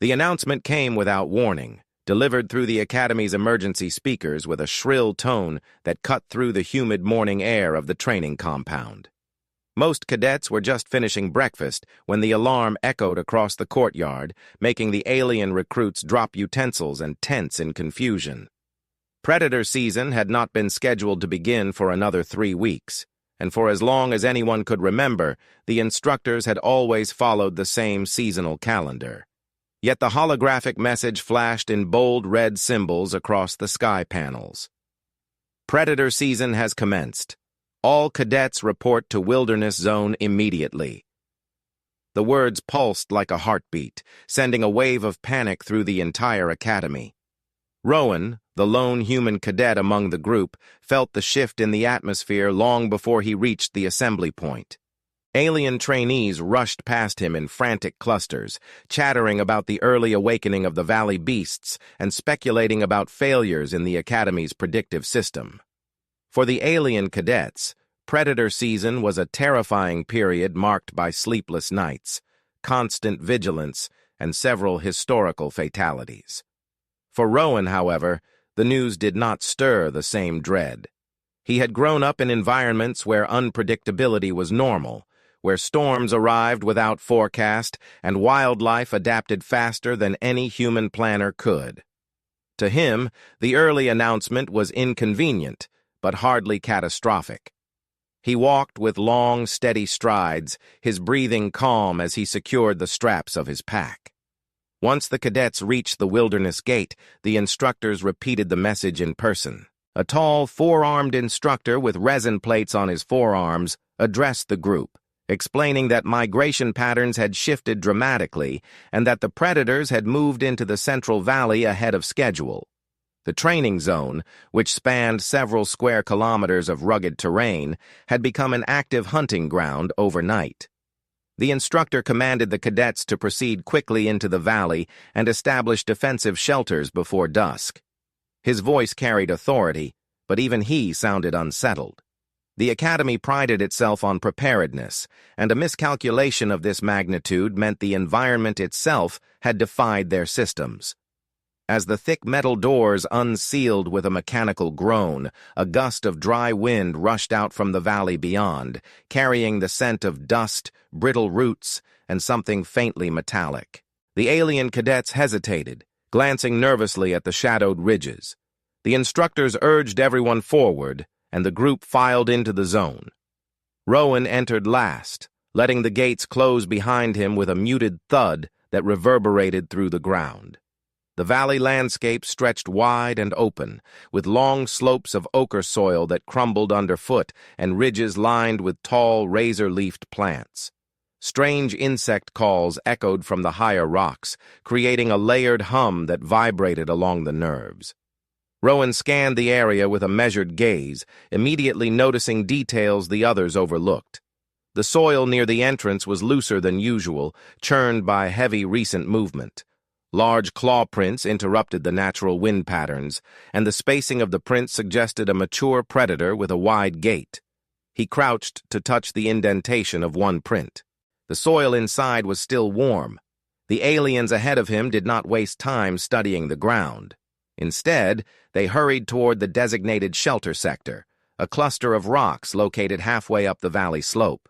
The announcement came without warning, delivered through the Academy's emergency speakers with a shrill tone that cut through the humid morning air of the training compound. Most cadets were just finishing breakfast when the alarm echoed across the courtyard, making the alien recruits drop utensils and tense in confusion. Predator season had not been scheduled to begin for another 3 weeks, and for as long as anyone could remember, the instructors had always followed the same seasonal calendar. Yet the holographic message flashed in bold red symbols across the sky panels. Predator season has commenced. All cadets report to Wilderness Zone immediately. The words pulsed like a heartbeat, sending a wave of panic through the entire academy. Rowan, the lone human cadet among the group, felt the shift in the atmosphere long before he reached the assembly point. Alien trainees rushed past him in frantic clusters, chattering about the early awakening of the valley beasts and speculating about failures in the Academy's predictive system. For the alien cadets, Predator season was a terrifying period marked by sleepless nights, constant vigilance, and several historical fatalities. For Rowan, however, the news did not stir the same dread. He had grown up in environments where unpredictability was normal, where storms arrived without forecast and wildlife adapted faster than any human planner could. To him, the early announcement was inconvenient, but hardly catastrophic. He walked with long, steady strides, his breathing calm as he secured the straps of his pack. Once the cadets reached the wilderness gate, the instructors repeated the message in person. A tall, four-armed instructor with resin plates on his forearms addressed the group, explaining that migration patterns had shifted dramatically and that the predators had moved into the Central Valley ahead of schedule. The training zone, which spanned several square kilometers of rugged terrain, had become an active hunting ground overnight. The instructor commanded the cadets to proceed quickly into the valley and establish defensive shelters before dusk. His voice carried authority, but even he sounded unsettled. The Academy prided itself on preparedness, and a miscalculation of this magnitude meant the environment itself had defied their systems. As the thick metal doors unsealed with a mechanical groan, a gust of dry wind rushed out from the valley beyond, carrying the scent of dust, brittle roots, and something faintly metallic. The alien cadets hesitated, glancing nervously at the shadowed ridges. The instructors urged everyone forward, and the group filed into the zone. Rowan entered last, letting the gates close behind him with a muted thud that reverberated through the ground. The valley landscape stretched wide and open, with long slopes of ochre soil that crumbled underfoot and ridges lined with tall, razor-leafed plants. Strange insect calls echoed from the higher rocks, creating a layered hum that vibrated along the nerves. Rowan scanned the area with a measured gaze, immediately noticing details the others overlooked. The soil near the entrance was looser than usual, churned by heavy recent movement. Large claw prints interrupted the natural wind patterns, and the spacing of the prints suggested a mature predator with a wide gait. He crouched to touch the indentation of one print. The soil inside was still warm. The aliens ahead of him did not waste time studying the ground. Instead, they hurried toward the designated shelter sector, a cluster of rocks located halfway up the valley slope.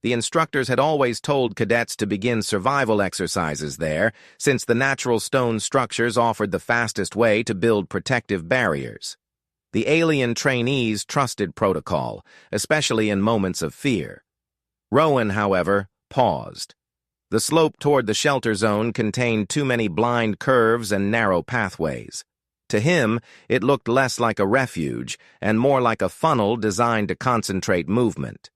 The instructors had always told cadets to begin survival exercises there, since the natural stone structures offered the fastest way to build protective barriers. The alien trainees trusted protocol, especially in moments of fear. Rowan, however, paused. The slope toward the shelter zone contained too many blind curves and narrow pathways. To him, it looked less like a refuge and more like a funnel designed to concentrate movement.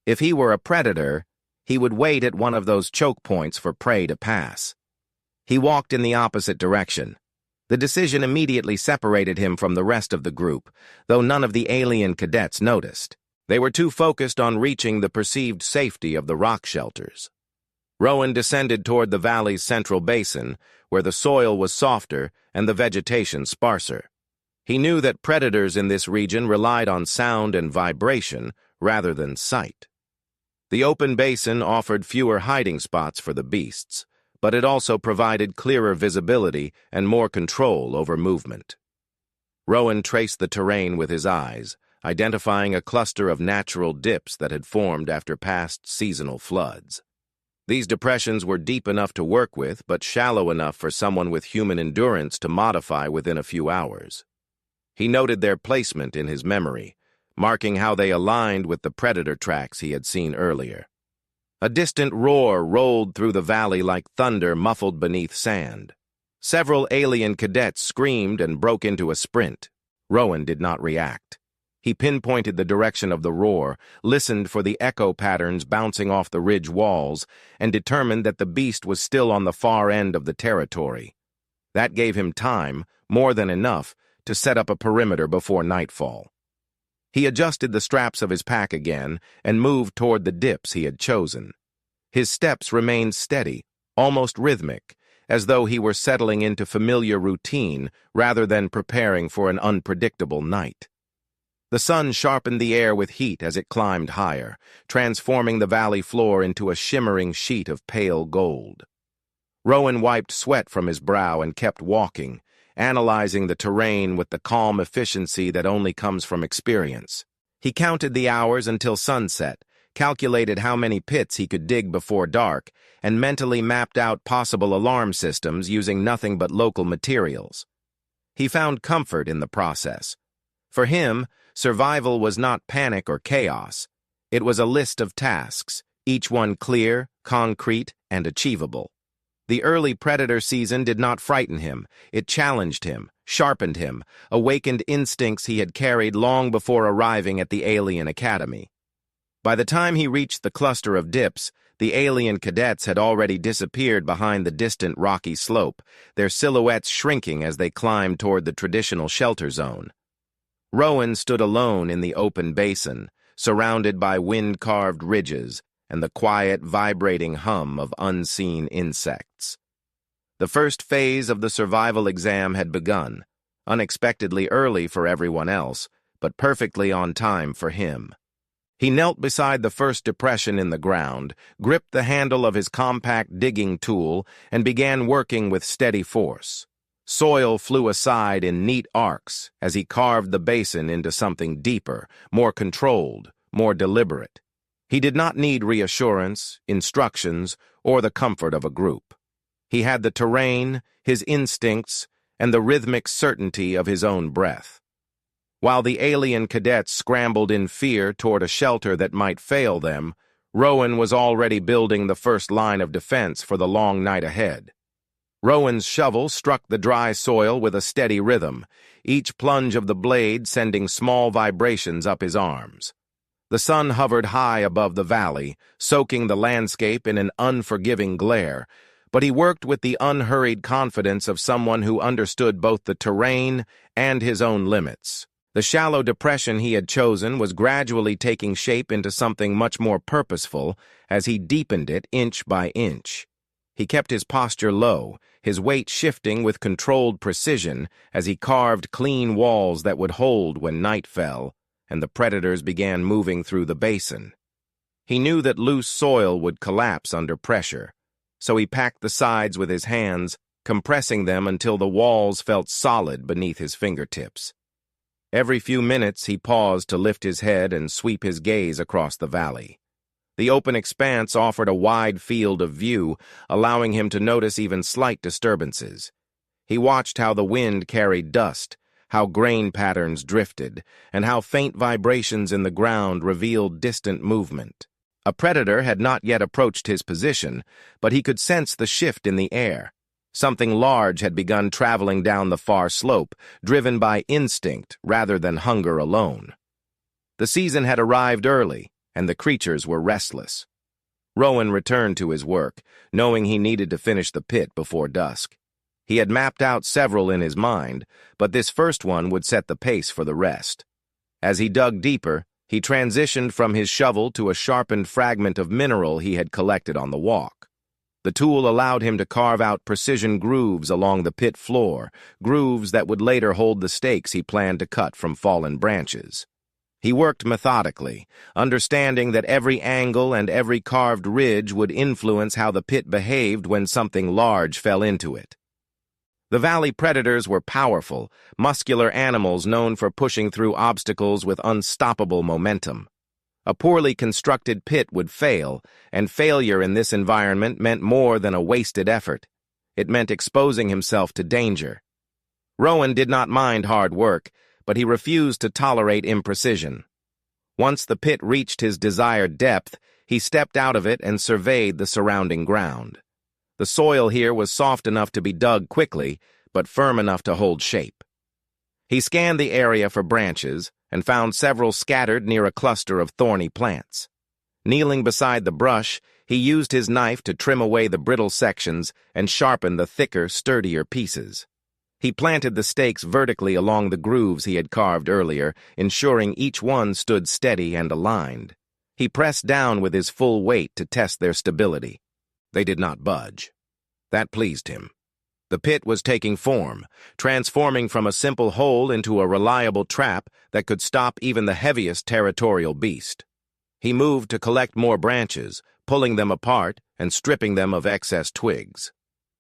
If he were a predator, he would wait at one of those choke points for prey to pass. He walked in the opposite direction. The decision immediately separated him from the rest of the group, though none of the alien cadets noticed. They were too focused on reaching the perceived safety of the rock shelters. Rowan descended toward the valley's central basin, where the soil was softer and the vegetation sparser. He knew that predators in this region relied on sound and vibration rather than sight. The open basin offered fewer hiding spots for the beasts, but it also provided clearer visibility and more control over movement. Rowan traced the terrain with his eyes, identifying a cluster of natural dips that had formed after past seasonal floods. These depressions were deep enough to work with, but shallow enough for someone with human endurance to modify within a few hours. He noted their placement in his memory, marking how they aligned with the predator tracks he had seen earlier. A distant roar rolled through the valley like thunder muffled beneath sand. Several alien cadets screamed and broke into a sprint. Rowan did not react. He pinpointed the direction of the roar, listened for the echo patterns bouncing off the ridge walls, and determined that the beast was still on the far end of the territory. That gave him time, more than enough, to set up a perimeter before nightfall. He adjusted the straps of his pack again and moved toward the dips he had chosen. His steps remained steady, almost rhythmic, as though he were settling into familiar routine rather than preparing for an unpredictable night. The sun sharpened the air with heat as it climbed higher, transforming the valley floor into a shimmering sheet of pale gold. Rowan wiped sweat from his brow and kept walking, analyzing the terrain with the calm efficiency that only comes from experience. He counted the hours until sunset, calculated how many pits he could dig before dark, and mentally mapped out possible alarm systems using nothing but local materials. He found comfort in the process. For him, survival was not panic or chaos. It was a list of tasks, each one clear, concrete, and achievable. The early predator season did not frighten him. It challenged him, sharpened him, awakened instincts he had carried long before arriving at the alien academy. By the time he reached the cluster of dips, the alien cadets had already disappeared behind the distant rocky slope, their silhouettes shrinking as they climbed toward the traditional shelter zone. Rowan stood alone in the open basin, surrounded by wind-carved ridges and the quiet, vibrating hum of unseen insects. The first phase of the survival exam had begun, unexpectedly early for everyone else, but perfectly on time for him. He knelt beside the first depression in the ground, gripped the handle of his compact digging tool, and began working with steady force. Soil flew aside in neat arcs as he carved the basin into something deeper, more controlled, more deliberate. He did not need reassurance, instructions, or the comfort of a group. He had the terrain, his instincts, and the rhythmic certainty of his own breath. While the alien cadets scrambled in fear toward a shelter that might fail them, Rowan was already building the first line of defense for the long night ahead. Rowan's shovel struck the dry soil with a steady rhythm, each plunge of the blade sending small vibrations up his arms. The sun hovered high above the valley, soaking the landscape in an unforgiving glare, but he worked with the unhurried confidence of someone who understood both the terrain and his own limits. The shallow depression he had chosen was gradually taking shape into something much more purposeful as he deepened it inch by inch. He kept his posture low, his weight shifting with controlled precision as he carved clean walls that would hold when night fell and the predators began moving through the basin. He knew that loose soil would collapse under pressure, so he packed the sides with his hands, compressing them until the walls felt solid beneath his fingertips. Every few minutes he paused to lift his head and sweep his gaze across the valley. The open expanse offered a wide field of view, allowing him to notice even slight disturbances. He watched how the wind carried dust, how grain patterns drifted, and how faint vibrations in the ground revealed distant movement. A predator had not yet approached his position, but he could sense the shift in the air. Something large had begun traveling down the far slope, driven by instinct rather than hunger alone. The season had arrived early, and the creatures were restless. Rowan returned to his work, knowing he needed to finish the pit before dusk. He had mapped out several in his mind, but this first one would set the pace for the rest. As he dug deeper, he transitioned from his shovel to a sharpened fragment of mineral he had collected on the walk. The tool allowed him to carve out precision grooves along the pit floor, grooves that would later hold the stakes he planned to cut from fallen branches. He worked methodically, understanding that every angle and every carved ridge would influence how the pit behaved when something large fell into it. The valley predators were powerful, muscular animals known for pushing through obstacles with unstoppable momentum. A poorly constructed pit would fail, and failure in this environment meant more than a wasted effort. It meant exposing himself to danger. Rowan did not mind hard work, but he refused to tolerate imprecision. Once the pit reached his desired depth, he stepped out of it and surveyed the surrounding ground. The soil here was soft enough to be dug quickly, but firm enough to hold shape. He scanned the area for branches and found several scattered near a cluster of thorny plants. Kneeling beside the brush, he used his knife to trim away the brittle sections and sharpen the thicker, sturdier pieces. He planted the stakes vertically along the grooves he had carved earlier, ensuring each one stood steady and aligned. He pressed down with his full weight to test their stability. They did not budge. That pleased him. The pit was taking form, transforming from a simple hole into a reliable trap that could stop even the heaviest territorial beast. He moved to collect more branches, pulling them apart and stripping them of excess twigs.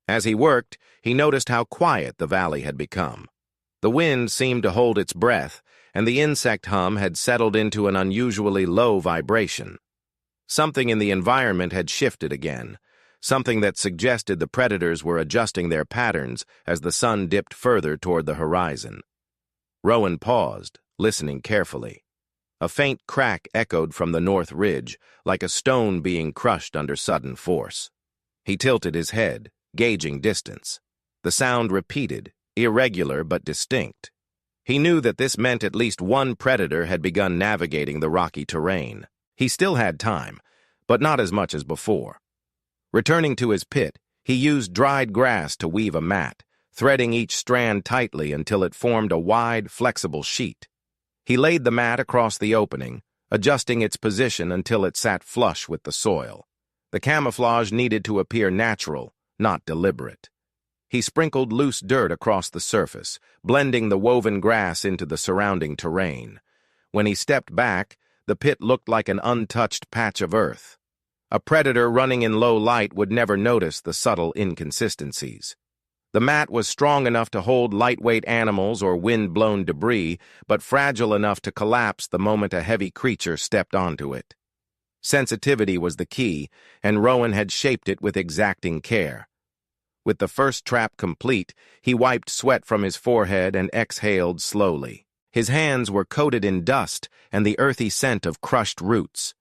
As he worked, he noticed how quiet the valley had become. The wind seemed to hold its breath, and the insect hum had settled into an unusually low vibration. Something in the environment had shifted again, something that suggested the predators were adjusting their patterns as the sun dipped further toward the horizon. Rowan paused, listening carefully. A faint crack echoed from the north ridge, like a stone being crushed under sudden force. He tilted his head, gauging distance. The sound repeated, irregular but distinct. He knew that this meant at least one predator had begun navigating the rocky terrain. He still had time, but not as much as before. Returning to his pit, he used dried grass to weave a mat, threading each strand tightly until it formed a wide, flexible sheet. He laid the mat across the opening, adjusting its position until it sat flush with the soil. The camouflage needed to appear natural, not deliberate. He sprinkled loose dirt across the surface, blending the woven grass into the surrounding terrain. When he stepped back, the pit looked like an untouched patch of earth. A predator running in low light would never notice the subtle inconsistencies. The mat was strong enough to hold lightweight animals or wind-blown debris, but fragile enough to collapse the moment a heavy creature stepped onto it. Sensitivity was the key, and Rowan had shaped it with exacting care. With the first trap complete, he wiped sweat from his forehead and exhaled slowly. His hands were coated in dust and the earthy scent of crushed roots.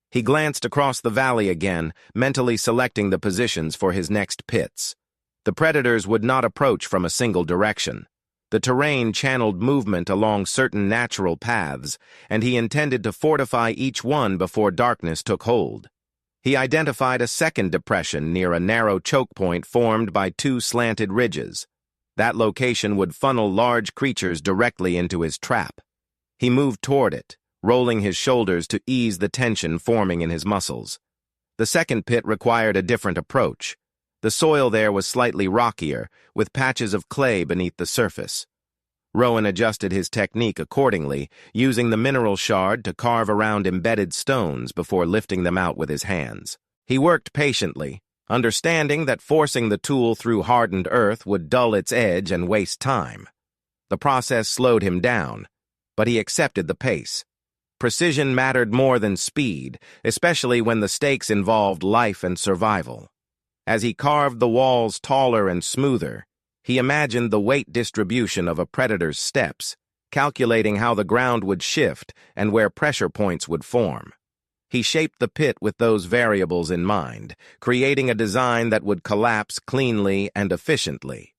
He glanced across the valley again, mentally selecting the positions for his next pits. The predators would not approach from a single direction. The terrain channeled movement along certain natural paths, and he intended to fortify each one before darkness took hold. He identified a second depression near a narrow choke point formed by two slanted ridges. That location would funnel large creatures directly into his trap. He moved toward it, rolling his shoulders to ease the tension forming in his muscles. The second pit required a different approach. The soil there was slightly rockier, with patches of clay beneath the surface. Rowan adjusted his technique accordingly, using the mineral shard to carve around embedded stones before lifting them out with his hands. He worked patiently, understanding that forcing the tool through hardened earth would dull its edge and waste time. The process slowed him down, but he accepted the pace. Precision mattered more than speed, especially when the stakes involved life and survival. As he carved the walls taller and smoother, he imagined the weight distribution of a predator's steps, calculating how the ground would shift and where pressure points would form. He shaped the pit with those variables in mind, creating a design that would collapse cleanly and efficiently.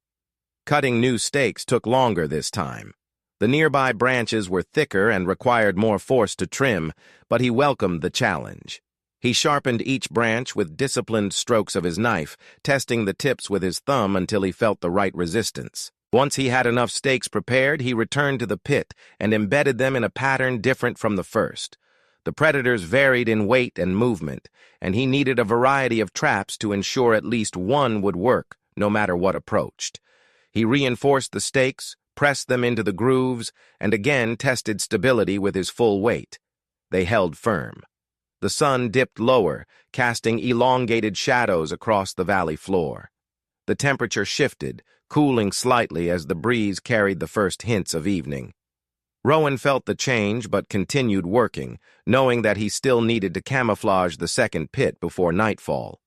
Cutting new stakes took longer this time. The nearby branches were thicker and required more force to trim, but he welcomed the challenge. He sharpened each branch with disciplined strokes of his knife, testing the tips with his thumb until he felt the right resistance. Once he had enough stakes prepared, he returned to the pit and embedded them in a pattern different from the first. The predators varied in weight and movement, and he needed a variety of traps to ensure at least one would work, no matter what approached. He reinforced the stakes, pressed them into the grooves, and again tested stability with his full weight. They held firm. The sun dipped lower, casting elongated shadows across the valley floor. The temperature shifted, cooling slightly as the breeze carried the first hints of evening. Rowan felt the change but continued working, knowing that he still needed to camouflage the second pit before nightfall.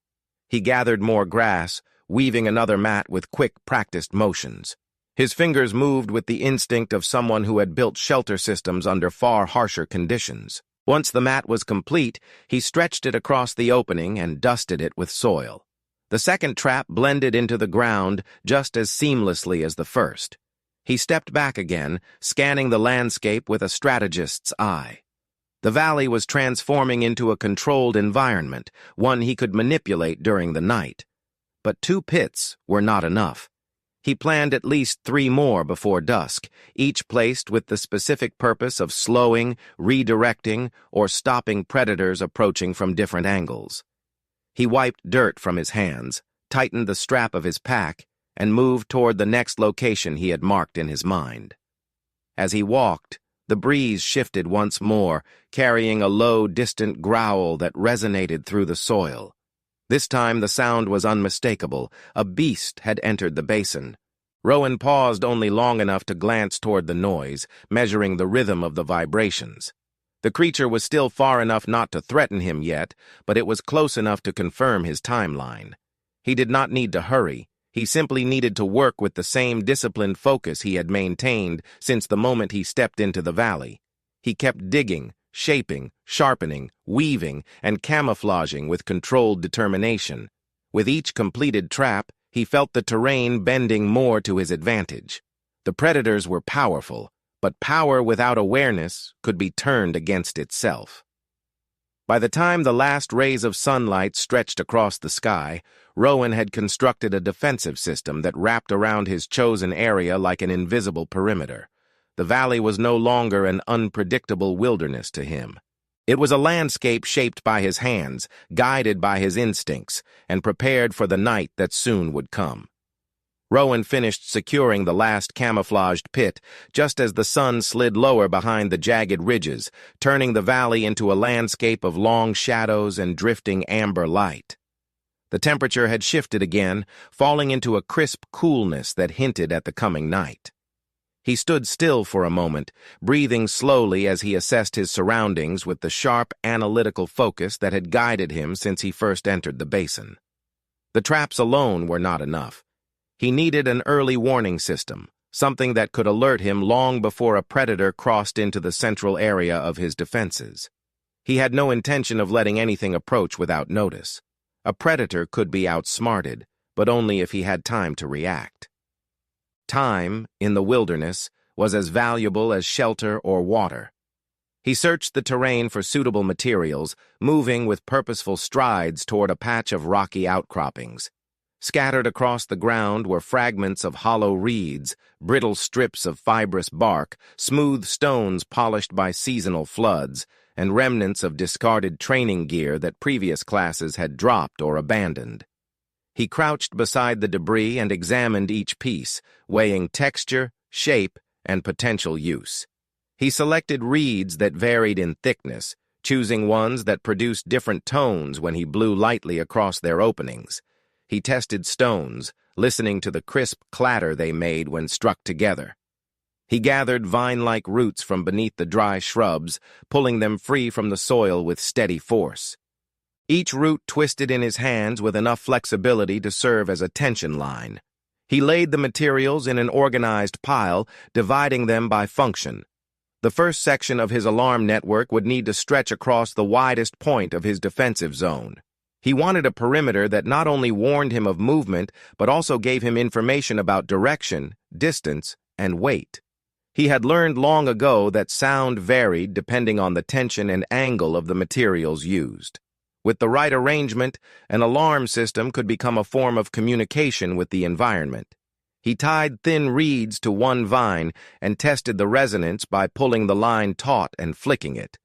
He gathered more grass, weaving another mat with quick, practiced motions. His fingers moved with the instinct of someone who had built shelter systems under far harsher conditions. Once the mat was complete, he stretched it across the opening and dusted it with soil. The second trap blended into the ground just as seamlessly as the first. He stepped back again, scanning the landscape with a strategist's eye. The valley was transforming into a controlled environment, one he could manipulate during the night. But 2 pits were not enough. He planned at least 3 more before dusk, each placed with the specific purpose of slowing, redirecting, or stopping predators approaching from different angles. He wiped dirt from his hands, tightened the strap of his pack, and moved toward the next location he had marked in his mind. As he walked, the breeze shifted once more, carrying a low, distant growl that resonated through the soil. This time the sound was unmistakable. A beast had entered the basin. Rowan paused only long enough to glance toward the noise, measuring the rhythm of the vibrations. The creature was still far enough not to threaten him yet, but it was close enough to confirm his timeline. He did not need to hurry. He simply needed to work with the same disciplined focus he had maintained since the moment he stepped into the valley. He kept digging, shaping, sharpening, weaving, and camouflaging with controlled determination. With each completed trap, he felt the terrain bending more to his advantage. The predators were powerful, but power without awareness could be turned against itself. By the time the last rays of sunlight stretched across the sky, Rowan had constructed a defensive system that wrapped around his chosen area like an invisible perimeter. The valley was no longer an unpredictable wilderness to him. It was a landscape shaped by his hands, guided by his instincts, and prepared for the night that soon would come. Rowan finished securing the last camouflaged pit just as the sun slid lower behind the jagged ridges, turning the valley into a landscape of long shadows and drifting amber light. The temperature had shifted again, falling into a crisp coolness that hinted at the coming night. He stood still for a moment, breathing slowly as he assessed his surroundings with the sharp, analytical focus that had guided him since he first entered the basin. The traps alone were not enough. He needed an early warning system, something that could alert him long before a predator crossed into the central area of his defenses. He had no intention of letting anything approach without notice. A predator could be outsmarted, but only if he had time to react. Time, in the wilderness, was as valuable as shelter or water. He searched the terrain for suitable materials, moving with purposeful strides toward a patch of rocky outcroppings. Scattered across the ground were fragments of hollow reeds, brittle strips of fibrous bark, smooth stones polished by seasonal floods, and remnants of discarded training gear that previous classes had dropped or abandoned. He crouched beside the debris and examined each piece, weighing texture, shape, and potential use. He selected reeds that varied in thickness, choosing ones that produced different tones when he blew lightly across their openings. He tested stones, listening to the crisp clatter they made when struck together. He gathered vine-like roots from beneath the dry shrubs, pulling them free from the soil with steady force. Each root twisted in his hands with enough flexibility to serve as a tension line. He laid the materials in an organized pile, dividing them by function. The first section of his alarm network would need to stretch across the widest point of his defensive zone. He wanted a perimeter that not only warned him of movement, but also gave him information about direction, distance, and weight. He had learned long ago that sound varied depending on the tension and angle of the materials used. With the right arrangement, an alarm system could become a form of communication with the environment. He tied thin reeds to one vine and tested the resonance by pulling the line taut and flicking it.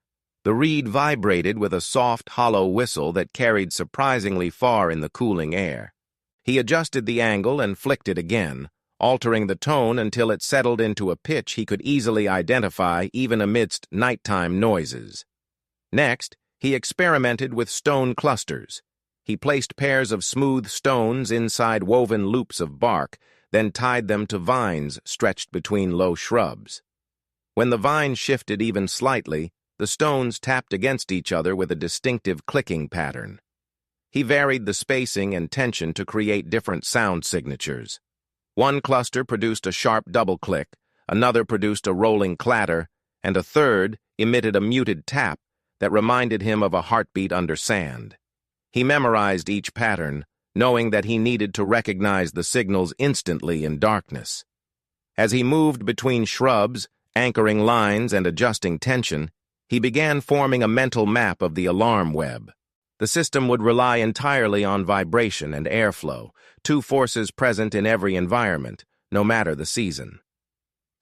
The reed vibrated with a soft, hollow whistle that carried surprisingly far in the cooling air. He adjusted the angle and flicked it again, altering the tone until it settled into a pitch he could easily identify even amidst nighttime noises. Next, he experimented with stone clusters. He placed pairs of smooth stones inside woven loops of bark, then tied them to vines stretched between low shrubs. When the vine shifted even slightly, the stones tapped against each other with a distinctive clicking pattern. He varied the spacing and tension to create different sound signatures. One cluster produced a sharp double click, another produced a rolling clatter, and a third emitted a muted tap that reminded him of a heartbeat under sand. He memorized each pattern, knowing that he needed to recognize the signals instantly in darkness. As he moved between shrubs, anchoring lines and adjusting tension, he began forming a mental map of the alarm web. The system would rely entirely on vibration and airflow, two forces present in every environment, no matter the season.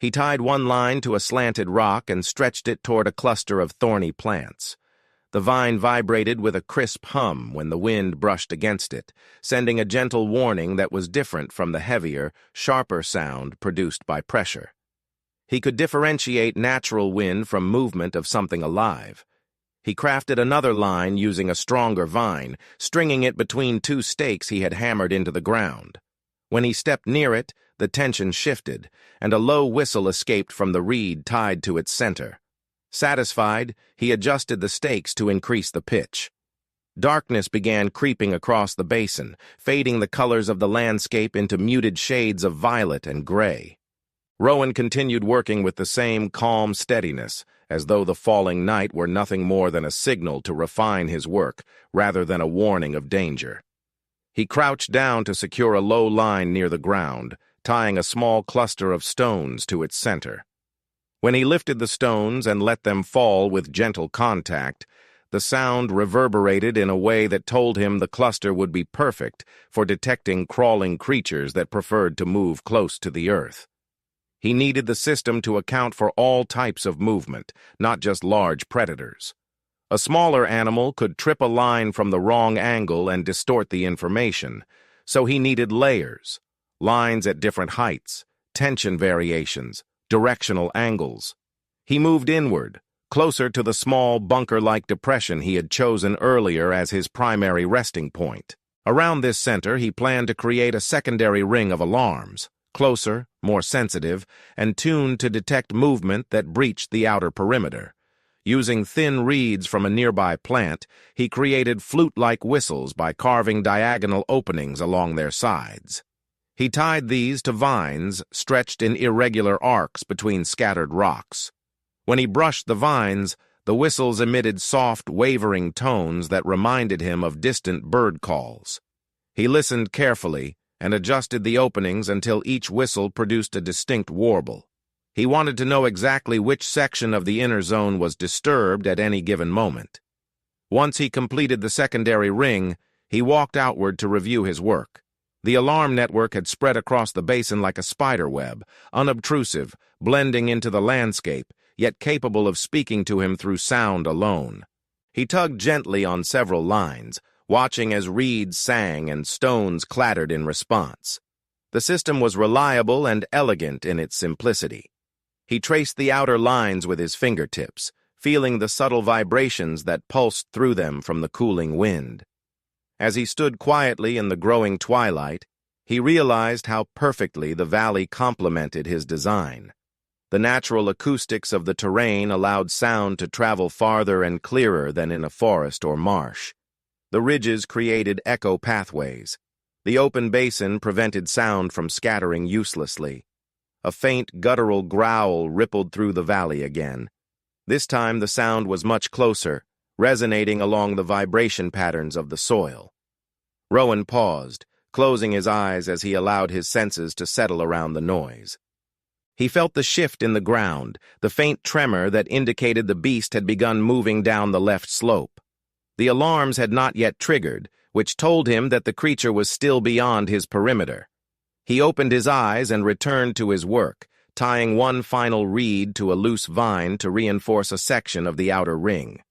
He tied one line to a slanted rock and stretched it toward a cluster of thorny plants. The vine vibrated with a crisp hum when the wind brushed against it, sending a gentle warning that was different from the heavier, sharper sound produced by pressure. He could differentiate natural wind from movement of something alive. He crafted another line using a stronger vine, stringing it between two stakes he had hammered into the ground. When he stepped near it, the tension shifted, and a low whistle escaped from the reed tied to its center. Satisfied, he adjusted the stakes to increase the pitch. Darkness began creeping across the basin, fading the colors of the landscape into muted shades of violet and gray. Rowan continued working with the same calm steadiness, as though the falling night were nothing more than a signal to refine his work, rather than a warning of danger. He crouched down to secure a low line near the ground, tying a small cluster of stones to its center. When he lifted the stones and let them fall with gentle contact, the sound reverberated in a way that told him the cluster would be perfect for detecting crawling creatures that preferred to move close to the earth. He needed the system to account for all types of movement, not just large predators. A smaller animal could trip a line from the wrong angle and distort the information, so he needed layers, lines at different heights, tension variations, directional angles. He moved inward, closer to the small bunker-like depression he had chosen earlier as his primary resting point. Around this center, he planned to create a secondary ring of alarms, closer, more sensitive, and tuned to detect movement that breached the outer perimeter. Using thin reeds from a nearby plant, he created flute-like whistles by carving diagonal openings along their sides. He tied these to vines stretched in irregular arcs between scattered rocks. When he brushed the vines, the whistles emitted soft, wavering tones that reminded him of distant bird calls. He listened carefully and adjusted the openings until each whistle produced a distinct warble. He wanted to know exactly which section of the inner zone was disturbed at any given moment. Once he completed the secondary ring, he walked outward to review his work. The alarm network had spread across the basin like a spider web, unobtrusive, blending into the landscape, yet capable of speaking to him through sound alone. He tugged gently on several lines, watching as reeds sang and stones clattered in response. The system was reliable and elegant in its simplicity. He traced the outer lines with his fingertips, feeling the subtle vibrations that pulsed through them from the cooling wind. As he stood quietly in the growing twilight, he realized how perfectly the valley complemented his design. The natural acoustics of the terrain allowed sound to travel farther and clearer than in a forest or marsh. The ridges created echo pathways. The open basin prevented sound from scattering uselessly. A faint guttural growl rippled through the valley again. This time the sound was much closer, resonating along the vibration patterns of the soil. Rowan paused, closing his eyes as he allowed his senses to settle around the noise. He felt the shift in the ground, the faint tremor that indicated the beast had begun moving down the left slope. The alarms had not yet triggered, which told him that the creature was still beyond his perimeter. He opened his eyes and returned to his work, tying one final reed to a loose vine to reinforce a section of the outer ring.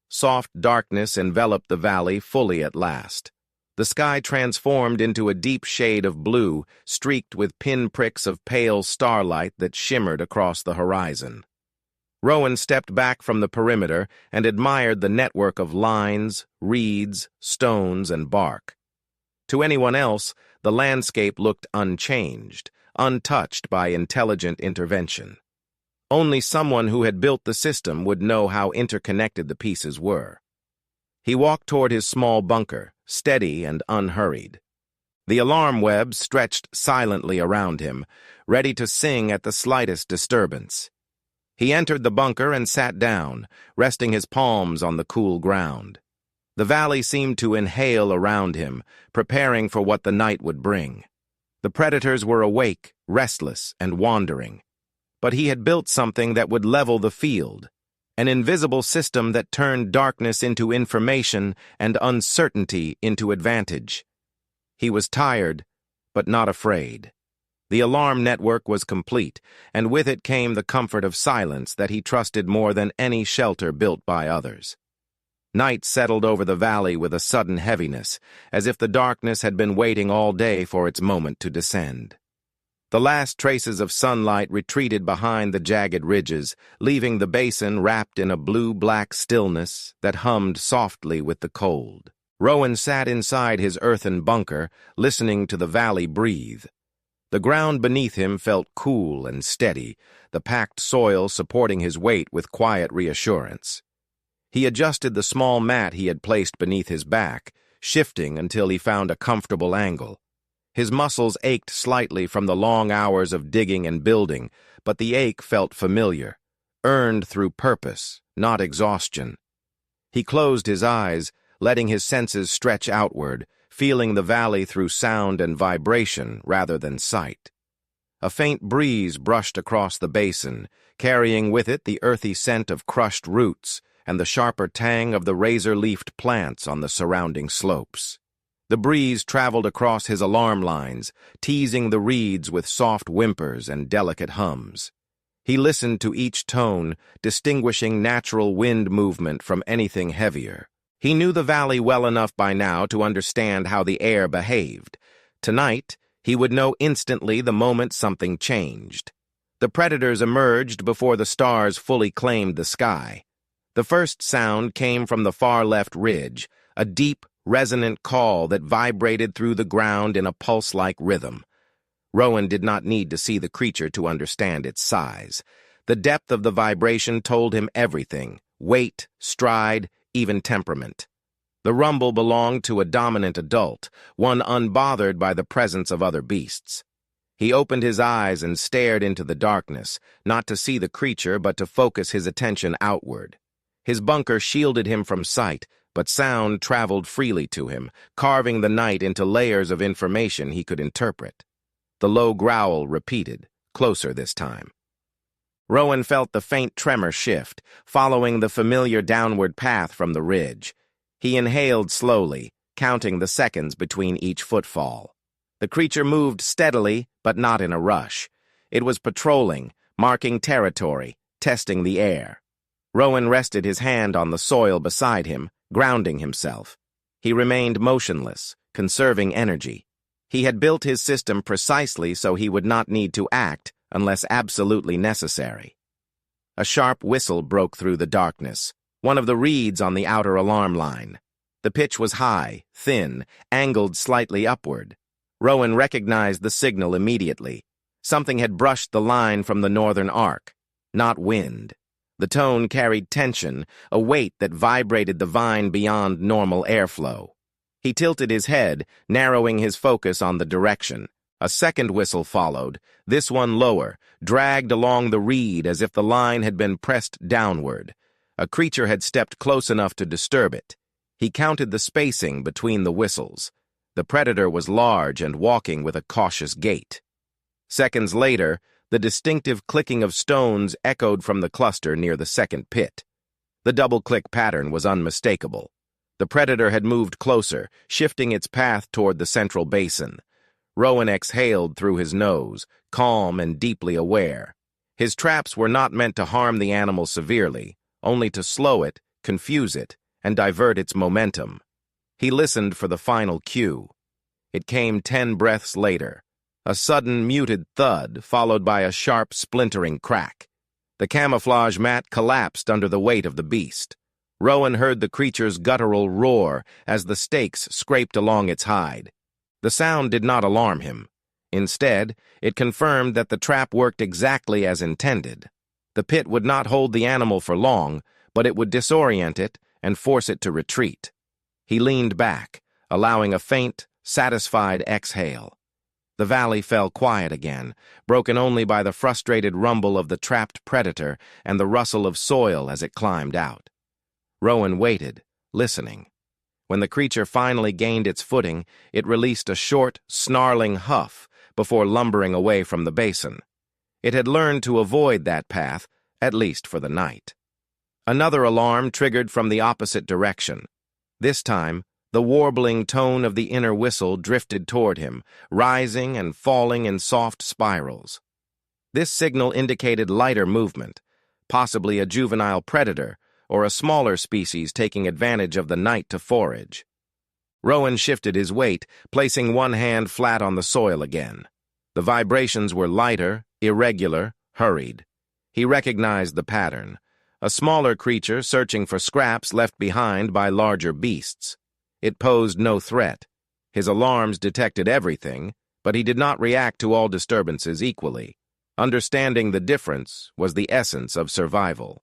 Soft darkness enveloped the valley fully at last. The sky transformed into a deep shade of blue, streaked with pinpricks of pale starlight that shimmered across the horizon. Rowan stepped back from the perimeter and admired the network of lines, reeds, stones, and bark. To anyone else, the landscape looked unchanged, untouched by intelligent intervention. Only someone who had built the system would know how interconnected the pieces were. He walked toward his small bunker, steady and unhurried. The alarm web stretched silently around him, ready to sing at the slightest disturbance. He entered the bunker and sat down, resting his palms on the cool ground. The valley seemed to inhale around him, preparing for what the night would bring. The predators were awake, restless, and wandering. But he had built something that would level the field, an invisible system that turned darkness into information and uncertainty into advantage. He was tired, but not afraid. The alarm network was complete, and with it came the comfort of silence that he trusted more than any shelter built by others. Night settled over the valley with a sudden heaviness, as if the darkness had been waiting all day for its moment to descend. The last traces of sunlight retreated behind the jagged ridges, leaving the basin wrapped in a blue-black stillness that hummed softly with the cold. Rowan sat inside his earthen bunker, listening to the valley breathe. The ground beneath him felt cool and steady, the packed soil supporting his weight with quiet reassurance. He adjusted the small mat he had placed beneath his back, shifting until he found a comfortable angle. His muscles ached slightly from the long hours of digging and building, but the ache felt familiar, earned through purpose, not exhaustion. He closed his eyes, letting his senses stretch outward, feeling the valley through sound and vibration rather than sight. A faint breeze brushed across the basin, carrying with it the earthy scent of crushed roots and the sharper tang of the razor-leafed plants on the surrounding slopes. The breeze traveled across his alarm lines, teasing the reeds with soft whimpers and delicate hums. He listened to each tone, distinguishing natural wind movement from anything heavier. He knew the valley well enough by now to understand how the air behaved. Tonight, he would know instantly the moment something changed. The predators emerged before the stars fully claimed the sky. The first sound came from the far left ridge, a deep, resonant call that vibrated through the ground in a pulse-like rhythm. Rowan did not need to see the creature to understand its size. The depth of the vibration told him everything: weight, stride, even temperament. The rumble belonged to a dominant adult, one unbothered by the presence of other beasts. He opened his eyes and stared into the darkness, not to see the creature but to focus his attention outward. His bunker shielded him from sight, but sound traveled freely to him, carving the night into layers of information he could interpret. The low growl repeated, closer this time. Rowan felt the faint tremor shift, following the familiar downward path from the ridge. He inhaled slowly, counting the seconds between each footfall. The creature moved steadily, but not in a rush. It was patrolling, marking territory, testing the air. Rowan rested his hand on the soil beside him, grounding himself. He remained motionless, conserving energy. He had built his system precisely so he would not need to act unless absolutely necessary. A sharp whistle broke through the darkness, one of the reeds on the outer alarm line. The pitch was high, thin, angled slightly upward. Rowan recognized the signal immediately. Something had brushed the line from the northern arc, not wind. The tone carried tension, a weight that vibrated the vine beyond normal airflow. He tilted his head, narrowing his focus on the direction. A second whistle followed, this one lower, dragged along the reed as if the line had been pressed downward. A creature had stepped close enough to disturb it. He counted the spacing between the whistles. The predator was large and walking with a cautious gait. Seconds later, the distinctive clicking of stones echoed from the cluster near the second pit. The double-click pattern was unmistakable. The predator had moved closer, shifting its path toward the central basin. Rowan exhaled through his nose, calm and deeply aware. His traps were not meant to harm the animal severely, only to slow it, confuse it, and divert its momentum. He listened for the final cue. It came 10 breaths later, a sudden muted thud followed by a sharp splintering crack. The camouflage mat collapsed under the weight of the beast. Rowan heard the creature's guttural roar as the stakes scraped along its hide. The sound did not alarm him. Instead, it confirmed that the trap worked exactly as intended. The pit would not hold the animal for long, but it would disorient it and force it to retreat. He leaned back, allowing a faint, satisfied exhale. The valley fell quiet again, broken only by the frustrated rumble of the trapped predator and the rustle of soil as it climbed out. Rowan waited, listening. When the creature finally gained its footing, it released a short, snarling huff before lumbering away from the basin. It had learned to avoid that path, at least for the night. Another alarm triggered from the opposite direction. This time, the warbling tone of the inner whistle drifted toward him, rising and falling in soft spirals. This signal indicated lighter movement, possibly a juvenile predator or a smaller species taking advantage of the night to forage. Rowan shifted his weight, placing one hand flat on the soil again. The vibrations were lighter, irregular, hurried. He recognized the pattern, a smaller creature searching for scraps left behind by larger beasts. It posed no threat. His alarms detected everything, but he did not react to all disturbances equally. Understanding the difference was the essence of survival.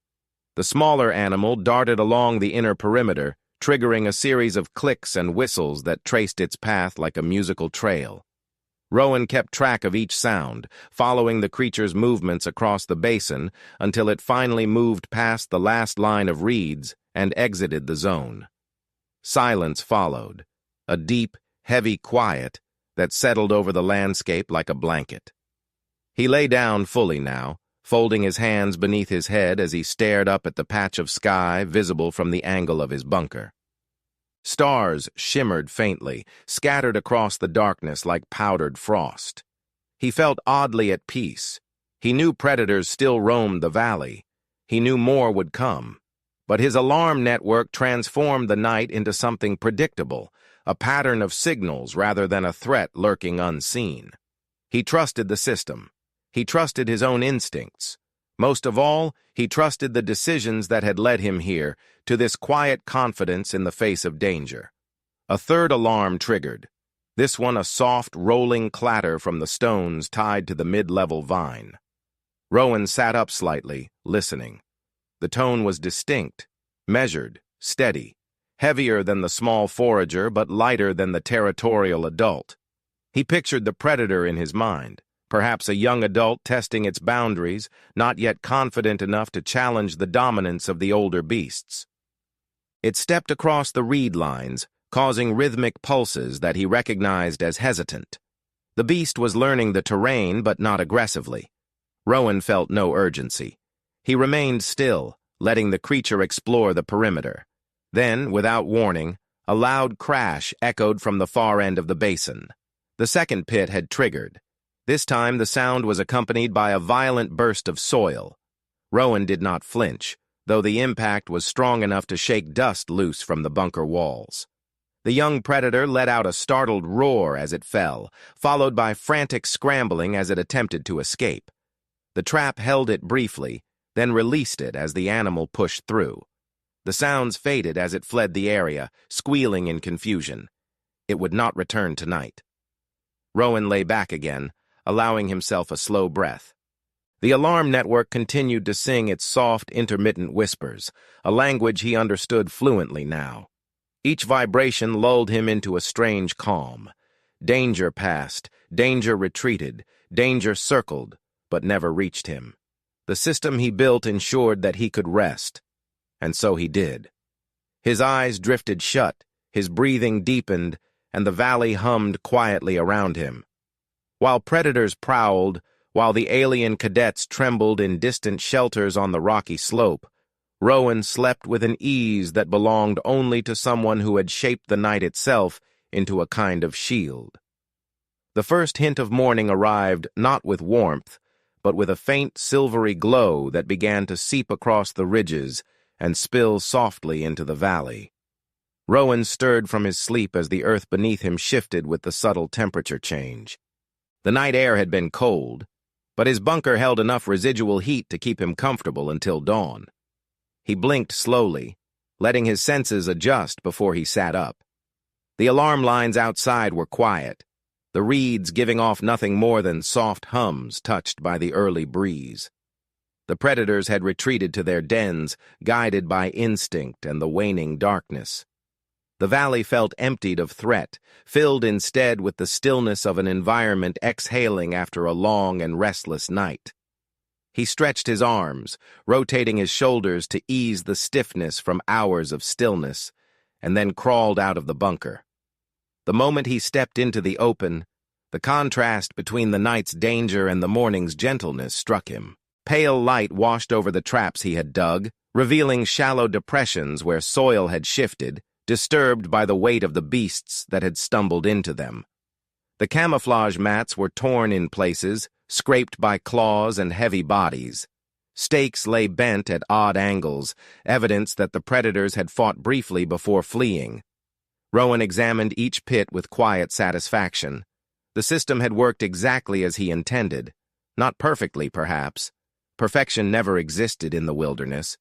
The smaller animal darted along the inner perimeter, triggering a series of clicks and whistles that traced its path like a musical trail. Rowan kept track of each sound, following the creature's movements across the basin until it finally moved past the last line of reeds and exited the zone. Silence followed, a deep, heavy quiet that settled over the landscape like a blanket. He lay down fully now, folding his hands beneath his head as he stared up at the patch of sky visible from the angle of his bunker. Stars shimmered faintly, scattered across the darkness like powdered frost. He felt oddly at peace. He knew predators still roamed the valley. He knew more would come. But his alarm network transformed the night into something predictable, a pattern of signals rather than a threat lurking unseen. He trusted the system. He trusted his own instincts. Most of all, he trusted the decisions that had led him here, to this quiet confidence in the face of danger. A third alarm triggered, this one a soft, rolling clatter from the stones tied to the mid-level vine. Rowan sat up slightly, listening. The tone was distinct, measured, steady, heavier than the small forager but lighter than the territorial adult. He pictured the predator in his mind, perhaps a young adult testing its boundaries, not yet confident enough to challenge the dominance of the older beasts. It stepped across the reed lines, causing rhythmic pulses that he recognized as hesitant. The beast was learning the terrain, but not aggressively. Rowan felt no urgency. He remained still, letting the creature explore the perimeter. Then, without warning, a loud crash echoed from the far end of the basin. The second pit had triggered. This time the sound was accompanied by a violent burst of soil. Rowan did not flinch, though the impact was strong enough to shake dust loose from the bunker walls. The young predator let out a startled roar as it fell, followed by frantic scrambling as it attempted to escape. The trap held it briefly, then released it as the animal pushed through. The sounds faded as it fled the area, squealing in confusion. It would not return tonight. Rowan lay back again, allowing himself a slow breath. The alarm network continued to sing its soft, intermittent whispers, a language he understood fluently now. Each vibration lulled him into a strange calm. Danger passed, danger retreated, danger circled, but never reached him. The system he built ensured that he could rest, and so he did. His eyes drifted shut, his breathing deepened, and the valley hummed quietly around him. While predators prowled, while the alien cadets trembled in distant shelters on the rocky slope, Rowan slept with an ease that belonged only to someone who had shaped the night itself into a kind of shield. The first hint of morning arrived not with warmth, but with a faint silvery glow that began to seep across the ridges and spill softly into the valley. Rowan stirred from his sleep as the earth beneath him shifted with the subtle temperature change. The night air had been cold, but his bunker held enough residual heat to keep him comfortable until dawn. He blinked slowly, letting his senses adjust before he sat up. The alarm lines outside were quiet, the reeds giving off nothing more than soft hums touched by the early breeze. The predators had retreated to their dens, guided by instinct and the waning darkness. The valley felt emptied of threat, filled instead with the stillness of an environment exhaling after a long and restless night. He stretched his arms, rotating his shoulders to ease the stiffness from hours of stillness, and then crawled out of the bunker. The moment he stepped into the open, the contrast between the night's danger and the morning's gentleness struck him. Pale light washed over the traps he had dug, revealing shallow depressions where soil had shifted, disturbed by the weight of the beasts that had stumbled into them. The camouflage mats were torn in places, scraped by claws and heavy bodies. Stakes lay bent at odd angles, evidence that the predators had fought briefly before fleeing. Rowan examined each pit with quiet satisfaction. The system had worked exactly as he intended. Not perfectly, perhaps. Perfection never existed in the wilderness,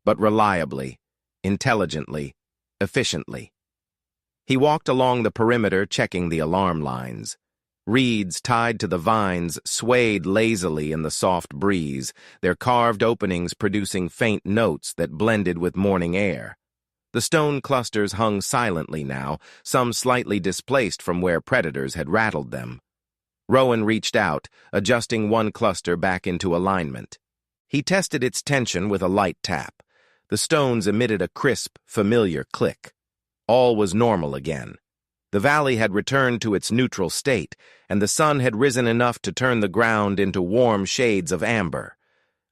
but reliably, intelligently, efficiently. He walked along the perimeter, checking the alarm lines. Reeds tied to the vines swayed lazily in the soft breeze, their carved openings producing faint notes that blended with morning air. The stone clusters hung silently now, some slightly displaced from where predators had rattled them. Rowan reached out, adjusting one cluster back into alignment. He tested its tension with a light tap. The stones emitted a crisp, familiar click. All was normal again. The valley had returned to its neutral state, and the sun had risen enough to turn the ground into warm shades of amber.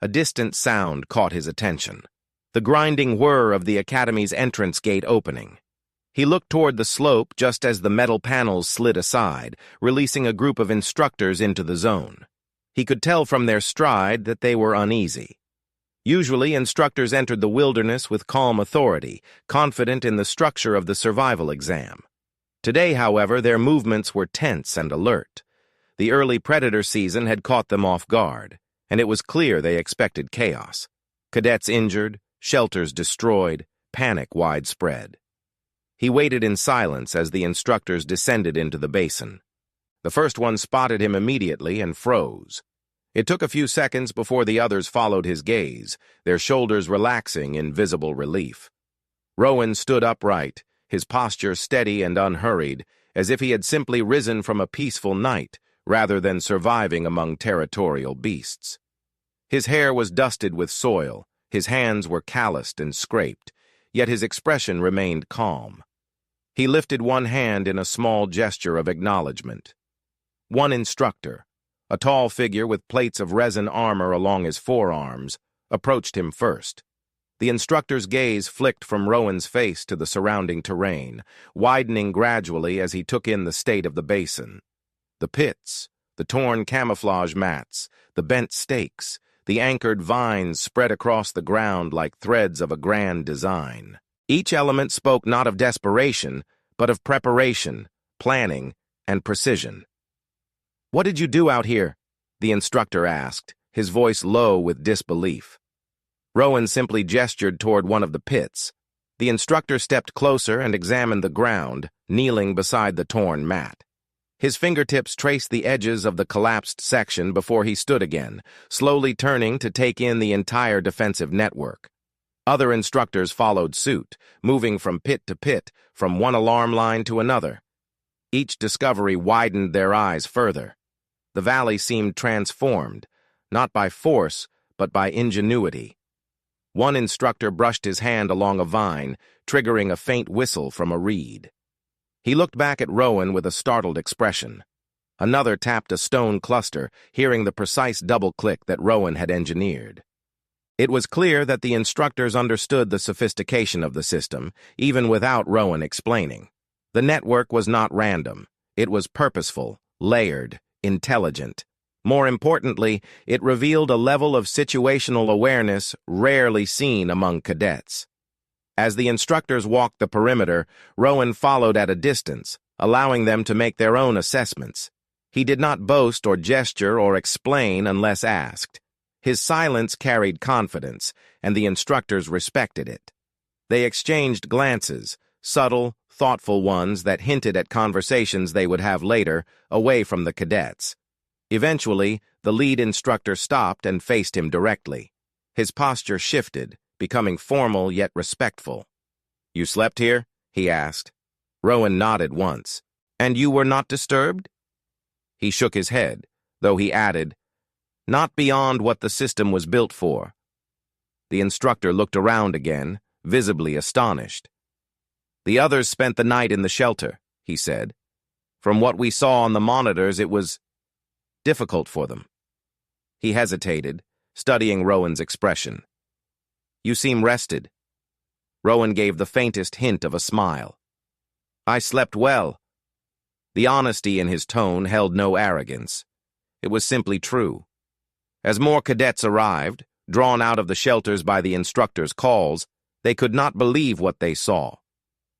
A distant sound caught his attention. The grinding whir of the academy's entrance gate opening. He looked toward the slope just as the metal panels slid aside, releasing a group of instructors into the zone. He could tell from their stride that they were uneasy. Usually, instructors entered the wilderness with calm authority, confident in the structure of the survival exam. Today, however, their movements were tense and alert. The early predator season had caught them off guard, and it was clear they expected chaos. Cadets injured, shelters destroyed, panic widespread. He waited in silence as the instructors descended into the basin. The first one spotted him immediately and froze. It took a few seconds before the others followed his gaze, their shoulders relaxing in visible relief. Rowan stood upright, his posture steady and unhurried, as if he had simply risen from a peaceful night rather than surviving among territorial beasts. His hair was dusted with soil, his hands were calloused and scraped, yet his expression remained calm. He lifted one hand in a small gesture of acknowledgement. One instructor, a tall figure with plates of resin armor along his forearms, approached him first. The instructor's gaze flicked from Rowan's face to the surrounding terrain, widening gradually as he took in the state of the basin. The pits, the torn camouflage mats, the bent stakes, the anchored vines spread across the ground like threads of a grand design. Each element spoke not of desperation, but of preparation, planning, and precision. "What did you do out here?" the instructor asked, his voice low with disbelief. Rowan simply gestured toward one of the pits. The instructor stepped closer and examined the ground, kneeling beside the torn mat. His fingertips traced the edges of the collapsed section before he stood again, slowly turning to take in the entire defensive network. Other instructors followed suit, moving from pit to pit, from one alarm line to another. Each discovery widened their eyes further. The valley seemed transformed, not by force, but by ingenuity. One instructor brushed his hand along a vine, triggering a faint whistle from a reed. He looked back at Rowan with a startled expression. Another tapped a stone cluster, hearing the precise double click that Rowan had engineered. It was clear that the instructors understood the sophistication of the system, even without Rowan explaining. The network was not random. It was purposeful, layered, intelligent. More importantly, it revealed a level of situational awareness rarely seen among cadets. As the instructors walked the perimeter, Rowan followed at a distance, allowing them to make their own assessments. He did not boast or gesture or explain unless asked. His silence carried confidence, and the instructors respected it. They exchanged glances, subtle, thoughtful ones that hinted at conversations they would have later, away from the cadets. Eventually, the lead instructor stopped and faced him directly. His posture shifted, becoming formal yet respectful. "You slept here?" he asked. Rowan nodded once. "And you were not disturbed?" He shook his head, though he added, "Not beyond what the system was built for." The instructor looked around again, visibly astonished. "The others spent the night in the shelter," he said. "From what we saw on the monitors, it was difficult for them." He hesitated, studying Rowan's expression. "You seem rested." Rowan gave the faintest hint of a smile. "I slept well." The honesty in his tone held no arrogance. It was simply true. As more cadets arrived, drawn out of the shelters by the instructor's calls, they could not believe what they saw.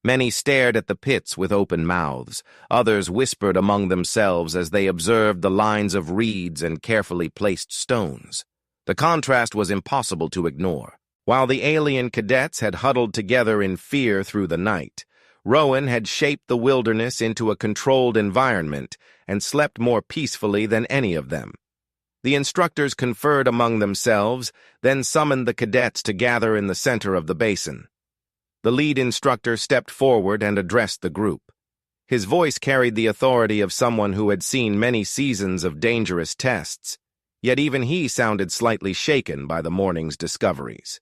Many stared at the pits with open mouths. Others whispered among themselves as they observed the lines of reeds and carefully placed stones. The contrast was impossible to ignore. While the alien cadets had huddled together in fear through the night, Rowan had shaped the wilderness into a controlled environment and slept more peacefully than any of them. The instructors conferred among themselves, then summoned the cadets to gather in the center of the basin. The lead instructor stepped forward and addressed the group. His voice carried the authority of someone who had seen many seasons of dangerous tests, yet even he sounded slightly shaken by the morning's discoveries.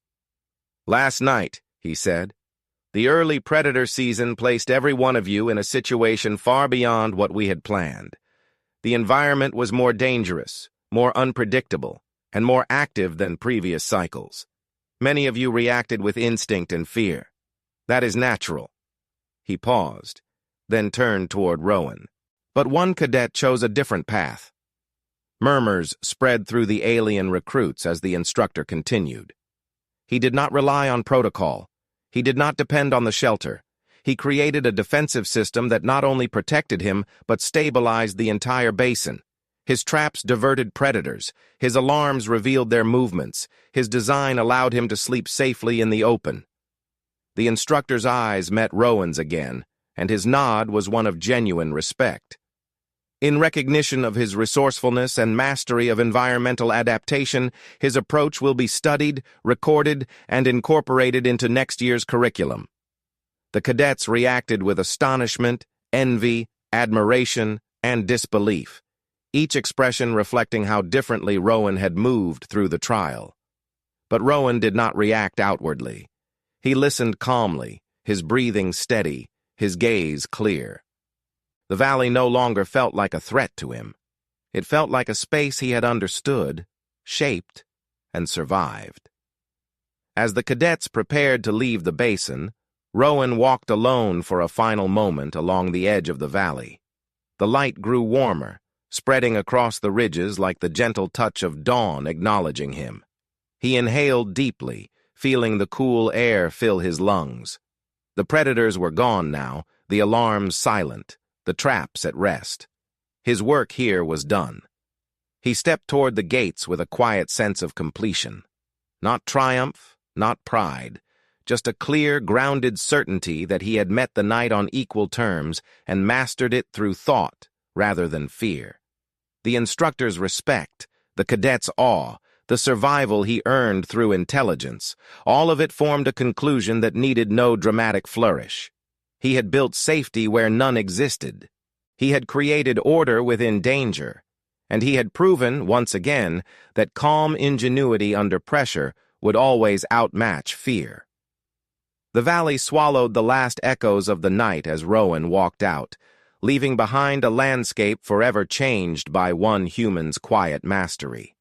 "Last night," he said, "the early predator season placed every one of you in a situation far beyond what we had planned. The environment was more dangerous, more unpredictable, and more active than previous cycles. Many of you reacted with instinct and fear. That is natural." He paused, then turned toward Rowan. But one cadet chose a different path. Murmurs spread through the alien recruits as the instructor continued. He did not rely on protocol. He did not depend on the shelter. He created a defensive system that not only protected him, but stabilized the entire basin. His traps diverted predators. His alarms revealed their movements. His design allowed him to sleep safely in the open. The instructor's eyes met Rowan's again, and his nod was one of genuine respect. In recognition of his resourcefulness and mastery of environmental adaptation, his approach will be studied, recorded, and incorporated into next year's curriculum. The cadets reacted with astonishment, envy, admiration, and disbelief, each expression reflecting how differently Rowan had moved through the trial. But Rowan did not react outwardly. He listened calmly, his breathing steady, his gaze clear. The valley no longer felt like a threat to him. It felt like a space he had understood, shaped, and survived. As the cadets prepared to leave the basin, Rowan walked alone for a final moment along the edge of the valley. The light grew warmer, spreading across the ridges like the gentle touch of dawn acknowledging him. He inhaled deeply, feeling the cool air fill his lungs. The predators were gone now, the alarms silent, the traps at rest. His work here was done. He stepped toward the gates with a quiet sense of completion. Not triumph, not pride, just a clear, grounded certainty that he had met the night on equal terms and mastered it through thought rather than fear. The instructor's respect, the cadet's awe, the survival he earned through intelligence, all of it formed a conclusion that needed no dramatic flourish. He had built safety where none existed. He had created order within danger. And he had proven, once again, that calm ingenuity under pressure would always outmatch fear. The valley swallowed the last echoes of the night as Rowan walked out, leaving behind a landscape forever changed by one human's quiet mastery.